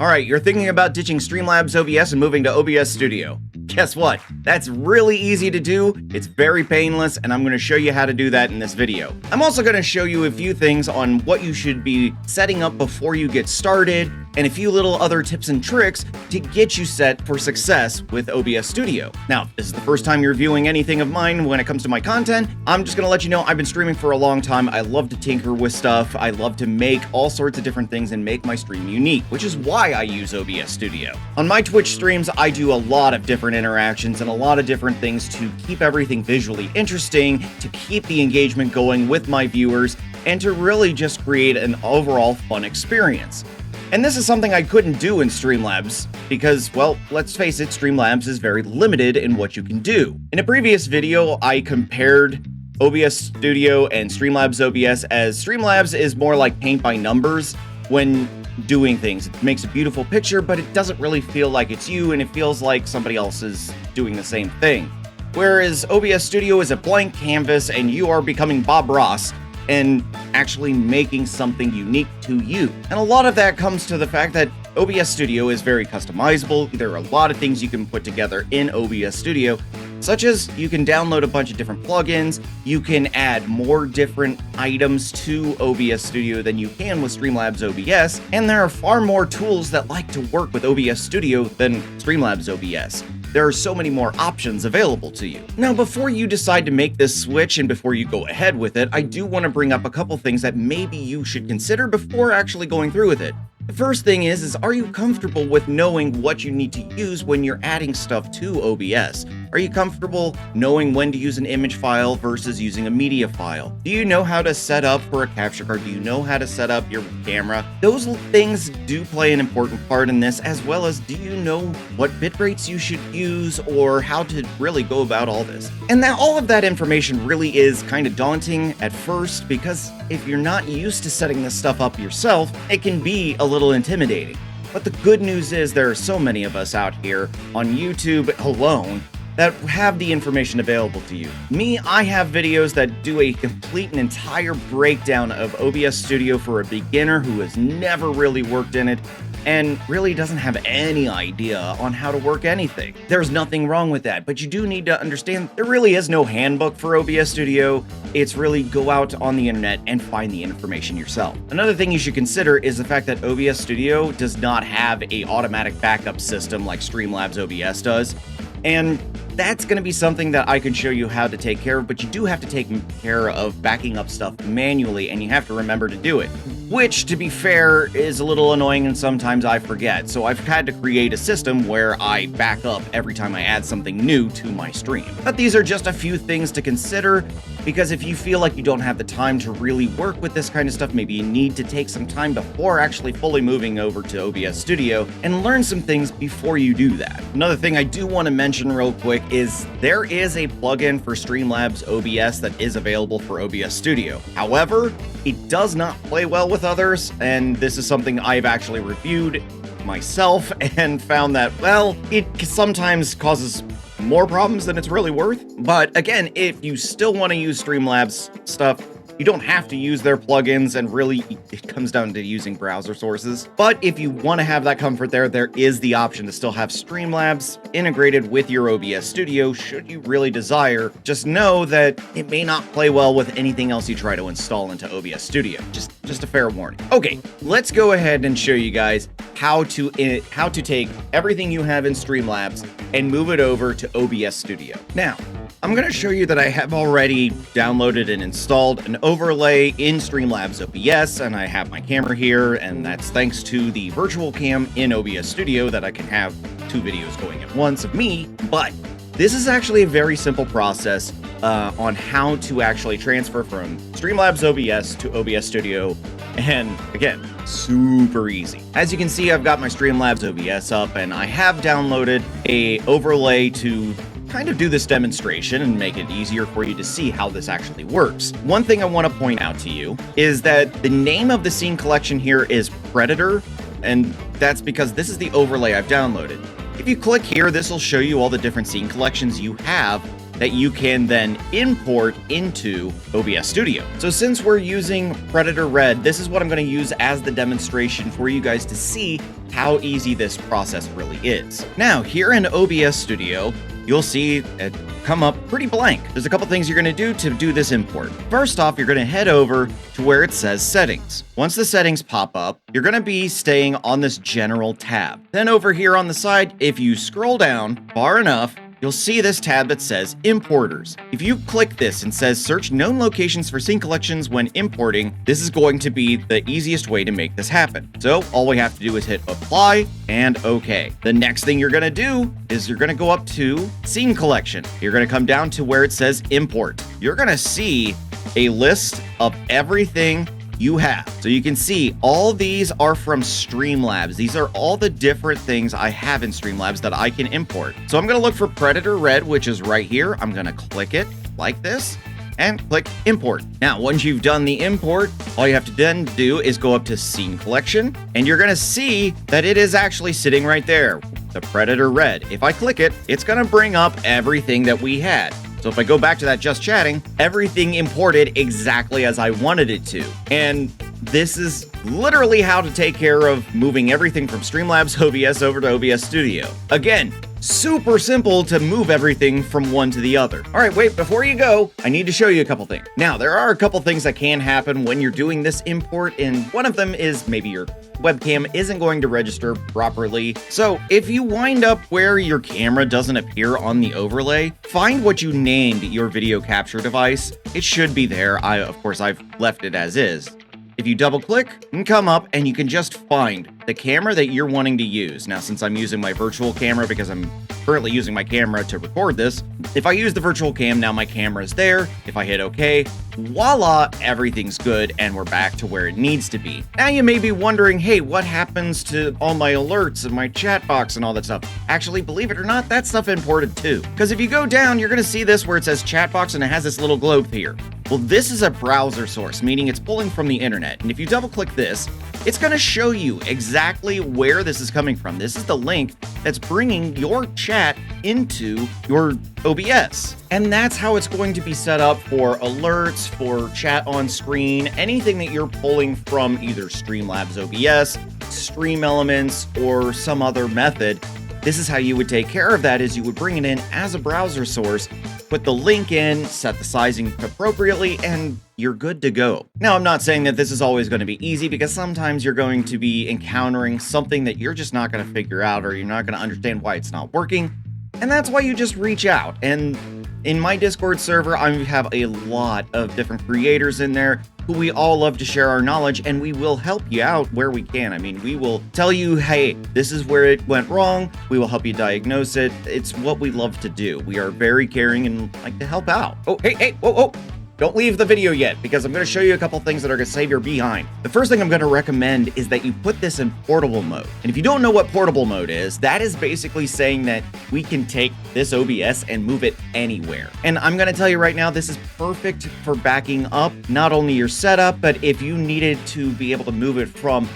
Alright, you're thinking about ditching Streamlabs OBS and moving to OBS Studio. Guess what? That's really easy to do, it's very painless, and I'm going to show you how to do that in this video. I'm also going to show you a few things on what you should be setting up before you get started, and a few little other tips and tricks to get you set for success with OBS Studio. Now, if this is the first time you're viewing anything of mine when it comes to my content, I'm just gonna let you know I've been streaming for a long time. I love to tinker with stuff. I love to make all sorts of different things and make my stream unique, which is why I use OBS Studio. On my Twitch streams, I do a lot of different interactions and a lot of different things to keep everything visually interesting, to keep the engagement going with my viewers, and to really just create an overall fun experience. And this is something I couldn't do in Streamlabs because, well, let's face it, Streamlabs is very limited in what you can do. In a previous video, I compared OBS Studio and Streamlabs OBS as Streamlabs is more like paint by numbers when doing things. It makes a beautiful picture, but it doesn't really feel like it's you, and it feels like somebody else is doing the same thing. Whereas OBS Studio is a blank canvas and you are becoming Bob Ross and actually making something unique to you. And a lot of that comes to the fact that OBS Studio is very customizable. There are a lot of things you can put together in OBS Studio, such as you can download a bunch of different plugins, you can add more different items to OBS Studio than you can with Streamlabs OBS, and there are far more tools that like to work with OBS Studio than Streamlabs OBS. There are so many more options available to you. Now, before you decide to make this switch and before you go ahead with it, I do want to bring up a couple things that maybe you should consider before actually going through with it. The first thing is are you comfortable with knowing what you need to use when you're adding stuff to OBS? Are you comfortable knowing when to use an image file versus using a media file? Do you know how to set up for a capture card? Do you know how to set up your camera? Those things do play an important part in this, as well as do you know what bit rates you should use or how to really go about all this? And now all of that information really is kind of daunting at first, because if you're not used to setting this stuff up yourself, it can be a little intimidating. But the good news is there are so many of us out here on YouTube alone that have the information available to you. Me, I have videos that do a complete and entire breakdown of OBS Studio for a beginner who has never really worked in it and really doesn't have any idea on how to work anything. There's nothing wrong with that, but you do need to understand there really is no handbook for OBS Studio. It's really go out on the internet and find the information yourself. Another thing you should consider is the fact that OBS Studio does not have an automatic backup system like Streamlabs OBS does. And that's going to be something that I can show you how to take care of, but you do have to take care of backing up stuff manually, and you have to remember to do it. Which, to be fair, is a little annoying and sometimes I forget, so I've had to create a system where I back up every time I add something new to my stream. But these are just a few things to consider, because if you feel like you don't have the time to really work with this kind of stuff, maybe you need to take some time before actually fully moving over to OBS Studio and learn some things before you do that. Another thing I do want to mention real quick is there is a plugin for Streamlabs OBS that is available for OBS Studio. However, it does not play well with others, and this is something I've actually reviewed myself and found that, well, it sometimes causes more problems than it's really worth. But again, if you still want to use Streamlabs stuff, you don't have to use their plugins, and really it comes down to using browser sources. But if you want to have that comfort there is the option to still have Streamlabs integrated with your OBS Studio should you really desire. Just know that it may not play well with anything else you try to install into OBS Studio. Just a fair warning. Okay, let's go ahead and show you guys how to take everything you have in Streamlabs and move it over to OBS Studio. Now, I'm going to show you that I have already downloaded and installed an overlay in Streamlabs OBS, and I have my camera here, and that's thanks to the virtual cam in OBS Studio that I can have two videos going at once of me. But this is actually a very simple process on how to actually transfer from Streamlabs OBS to OBS Studio, and again, super easy. As you can see, I've got my Streamlabs OBS up, and I have downloaded a overlay to kind of do this demonstration and make it easier for you to see how this actually works. One thing I want to point out to you is that the name of the scene collection here is Predator, and that's because this is the overlay I've downloaded. If you click here, this will show you all the different scene collections you have that you can then import into OBS Studio. So since we're using Predator Red, this is what I'm going to use as the demonstration for you guys to see how easy this process really is. Now, here in OBS Studio, you'll see it come up pretty blank. There's a couple things you're going to do this import. First off, you're going to head over to where it says Settings. Once the settings pop up, you're going to be staying on this General tab. Then over here on the side, if you scroll down far enough, you'll see this tab that says Importers. If you click this and says search known locations for scene collections when importing, this is going to be the easiest way to make this happen. So all we have to do is hit apply and OK. The next thing you're going to do is you're going to go up to scene collection. You're going to come down to where it says import. You're going to see a list of everything you have. So you can see all these are from Streamlabs. These are all the different things I have in Streamlabs that I can import. So I'm going to look for Predator Red, which is right here. I'm going to click it like this and click import. Now, once you've done the import, all you have to then do is go up to scene collection, and you're going to see that it is actually sitting right there, the Predator Red. If I click it, it's going to bring up everything that we had. So if I go back to that just chatting, everything imported exactly as I wanted it to. And this is literally how to take care of moving everything from Streamlabs OBS over to OBS Studio. Again, super simple to move everything from one to the other. All right, wait, before you go, I need to show you a couple things. Now, there are a couple things that can happen when you're doing this import, and one of them is maybe your webcam isn't going to register properly. So if you wind up where your camera doesn't appear on the overlay, find what you named your video capture device. It should be there. Of course, I've left it as is. If you double click and come up, and you can just find the camera that you're wanting to use. Now, since I'm using my virtual camera because I'm currently using my camera to record this, if I use the virtual cam, now my camera is there. If I hit OK, voila, everything's good, and we're back to where it needs to be. Now you may be wondering, hey, what happens to all my alerts and my chat box and all that stuff? Actually, believe it or not, that stuff imported too. Because if you go down, you're going to see this where it says chat box and it has this little globe here. Well, this is a browser source, meaning it's pulling from the internet. And if you double click this, it's going to show you exactly where this is coming from. This is the link that's bringing your chat into your OBS. And that's how it's going to be set up for alerts, for chat on screen, anything that you're pulling from either Streamlabs OBS, Stream Elements, or some other method. This is how you would take care of that, is you would bring it in as a browser source, put the link in, set the sizing appropriately, and you're good to go. Now, I'm not saying that this is always going to be easy, because sometimes you're going to be encountering something that you're just not going to figure out, or you're not going to understand why it's not working. And that's why you just reach out. And in my Discord server, I have a lot of different creators in there who we all love to share our knowledge, and we will help you out where we can. I mean, we will tell you, hey, this is where it went wrong. We will help you diagnose it. It's what we love to do. We are very caring and like to help out. Oh, hey, whoa. Don't leave the video yet, because I'm going to show you a couple things that are going to save your behind. The first thing I'm going to recommend is that you put this in portable mode. And if you don't know what portable mode is, that is basically saying that we can take this OBS and move it anywhere. And I'm going to tell you right now, this is perfect for backing up not only your setup, but if you needed to be able to move it from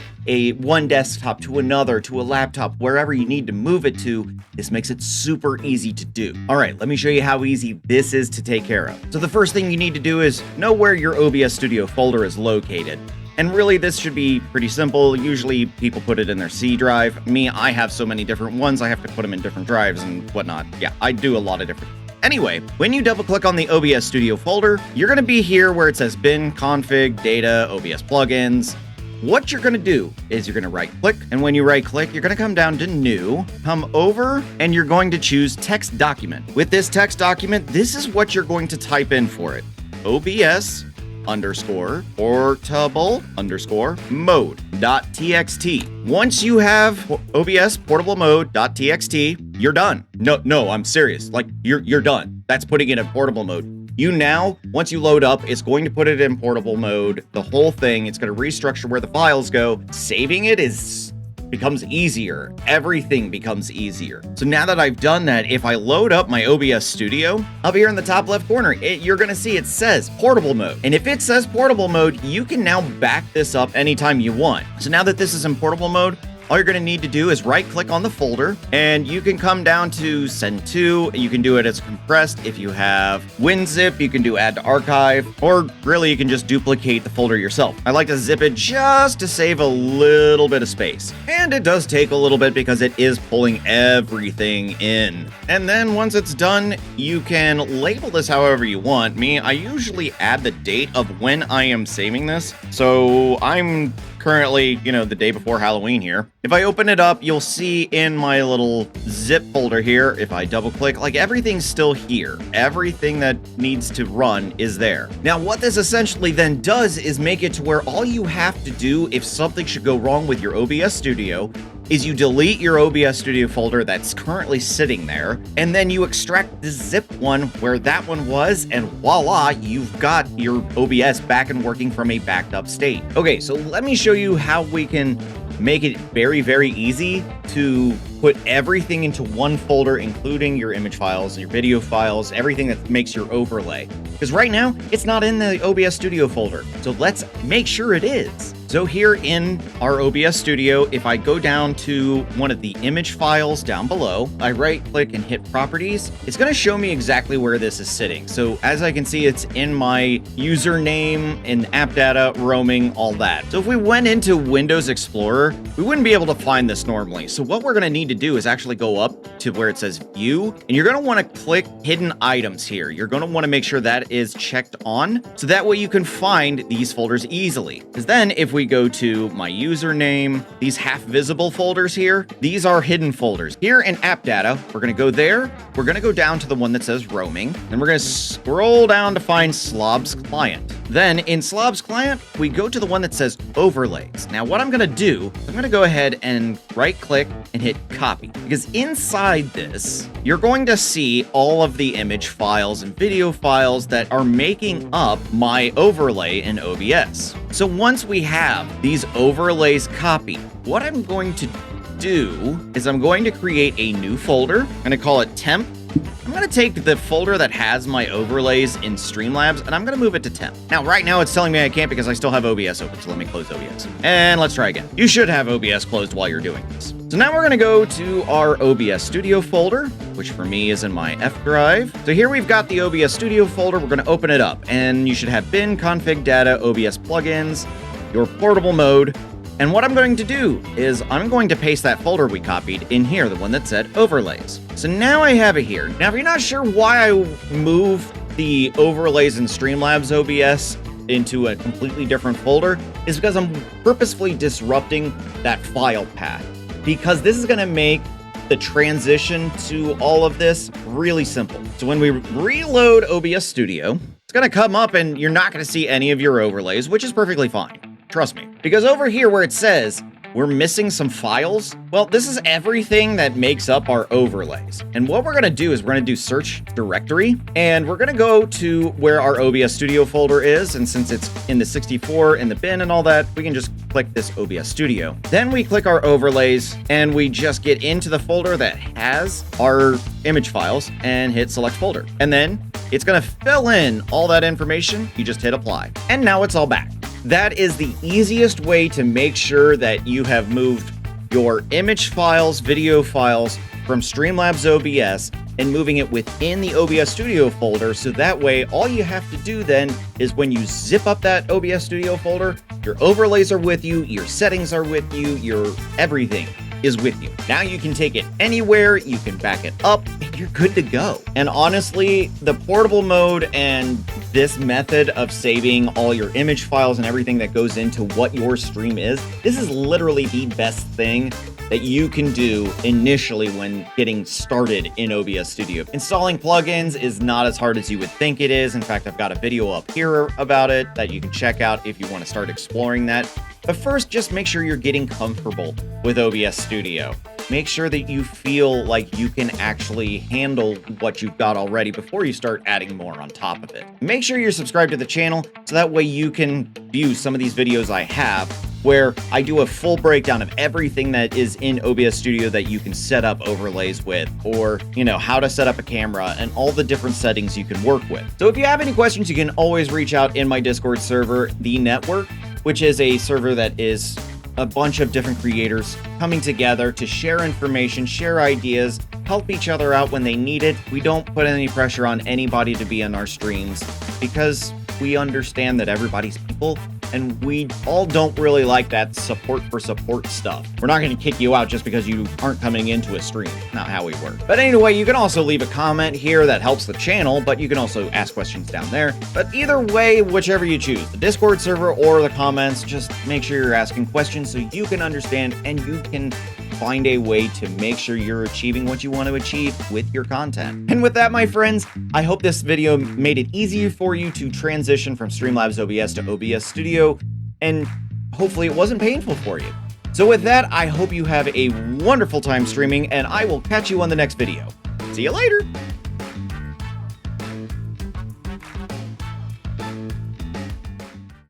one desktop to another, to a laptop, wherever you need to move it to, this makes it super easy to do. All right, let me show you how easy this is to take care of. So the first thing you need to do is know where your OBS Studio folder is located. And really, this should be pretty simple. Usually people put it in their C drive. Me, I have so many different ones, I have to put them in different drives and whatnot. Yeah, I do a lot of different. Anyway, when you double click on the OBS Studio folder, you're gonna be here where it says bin, config, data, OBS plugins. What you're going to do is you're going to right click, and when you right click, you're going to come down to new, come over, and you're going to choose text document. With this text document, this is what you're going to type in for it. OBS _portable mode.txt. Once you have OBS portable mode.txt, you're done. No, I'm serious. Like you're done. That's putting it in portable mode. You now, once you load up, it's going to put it in portable mode, the whole thing. It's going to restructure where the files go. Saving it becomes easier. Everything becomes easier. So now that I've done that, if I load up my OBS Studio, up here in the top left corner, you're going to see it says portable mode. And if it says portable mode, you can now back this up anytime you want. So now that this is in portable mode, all you're going to need to do is right-click on the folder, and you can come down to Send To. You can do it as compressed. If you have WinZip, you can do Add to Archive, or really you can just duplicate the folder yourself. I like to zip it just to save a little bit of space. And it does take a little bit because it is pulling everything in. And then once it's done, you can label this however you want. I usually add the date of when I am saving this. So I'm currently, the day before Halloween here. If I open it up, you'll see in my little zip folder here, if I double click, like everything's still here. Everything that needs to run is there. Now, what this essentially then does is make it to where all you have to do if something should go wrong with your OBS Studio is you delete your OBS Studio folder that's currently sitting there, and then you extract the zip one where that one was, and voila, you've got your OBS back and working from a backed up state. Okay, so let me show you how we can make it very, very easy to put everything into one folder, including your image files, your video files, everything that makes your overlay. Because right now, it's not in the OBS Studio folder. So let's make sure it is. So here in our OBS Studio, if I go down to one of the image files down below, I right click and hit properties, it's going to show me exactly where this is sitting. So as I can see, it's in my username, in app data, roaming, all that. So if we went into Windows Explorer, we wouldn't be able to find this normally. So what we're going to need to do is actually go up to where it says view, and you're going to want to click hidden items here. You're going to want to make sure that is checked on, so that way you can find these folders easily. Because then if we go to my username, these half visible folders here, these are hidden folders. Here in app data, we're going to go there. We're going to go down to the one that says roaming, and we're going to scroll down to find Slob's client. Then in Slob's client, we go to the one that says overlays. Now what I'm going to do, I'm going to go ahead and right click and hit copy, because inside this, you're going to see all of the image files and video files that are making up my overlay in OBS. So once we have these overlays copied, what I'm going to do is I'm going to create a new folder. I'm going to call it temp. I'm going to take the folder that has my overlays in Streamlabs, and I'm going to move it to temp. Now, right now, it's telling me I can't because I still have OBS open, so let me close OBS. And let's try again. You should have OBS closed while you're doing this. So now we're going to go to our OBS Studio folder, which for me is in my F drive. So here we've got the OBS Studio folder. We're going to open it up, and you should have bin, config, data, OBS plugins, your portable mode. And what I'm going to do is I'm going to paste that folder we copied in here, the one that said overlays. So now I have it here. Now, if you're not sure why I move the overlays in Streamlabs OBS into a completely different folder, is because I'm purposefully disrupting that file path, because this is going to make the transition to all of this really simple. So when we reload OBS Studio, it's going to come up and you're not going to see any of your overlays, which is perfectly fine. Trust me. Because over here where it says we're missing some files, well, this is everything that makes up our overlays. And what we're going to do is we're going to do search directory, and we're going to go to where our OBS Studio folder is. And since it's in the 64 in the bin and all that, we can just click this OBS Studio. Then we click our overlays and we just get into the folder that has our image files and hit select folder. And then it's going to fill in all that information. You just hit apply. And now it's all back. That is the easiest way to make sure that you have moved your image files, video files from Streamlabs OBS and moving it within the OBS Studio folder. So that way, all you have to do then is when you zip up that OBS Studio folder, your overlays are with you, your settings are with you, your everything is with you. Now you can take it anywhere, you can back it up, and you're good to go. And honestly, the portable mode and this method of saving all your image files and everything that goes into what your stream is, this is literally the best thing that you can do initially when getting started in OBS Studio. Installing plugins is not as hard as you would think it is. In fact, I've got a video up here about it that you can check out if you want to start exploring that. But first, just make sure you're getting comfortable with OBS Studio. Make sure that you feel like you can actually handle what you've got already before you start adding more on top of it. Make sure you're subscribed to the channel so that way you can view some of these videos I have where I do a full breakdown of everything that is in OBS Studio that you can set up overlays with, or, how to set up a camera and all the different settings you can work with. So if you have any questions, you can always reach out in my Discord server, The Network, which is a server that is a bunch of different creators coming together to share information, share ideas, help each other out when they need it. We don't put any pressure on anybody to be on our streams because we understand that everybody's people, and we all don't really like that support for support stuff. We're not going to kick you out just because you aren't coming into a stream. Not how we work. But anyway, you can also leave a comment here that helps the channel, but you can also ask questions down there. But either way, whichever you choose, the Discord server or the comments, just make sure you're asking questions so you can understand and you can find a way to make sure you're achieving what you want to achieve with your content. And with that, my friends, I hope this video made it easier for you to transition from Streamlabs OBS to OBS Studio, and hopefully it wasn't painful for you. So with that, I hope you have a wonderful time streaming, and I will catch you on the next video. See you later!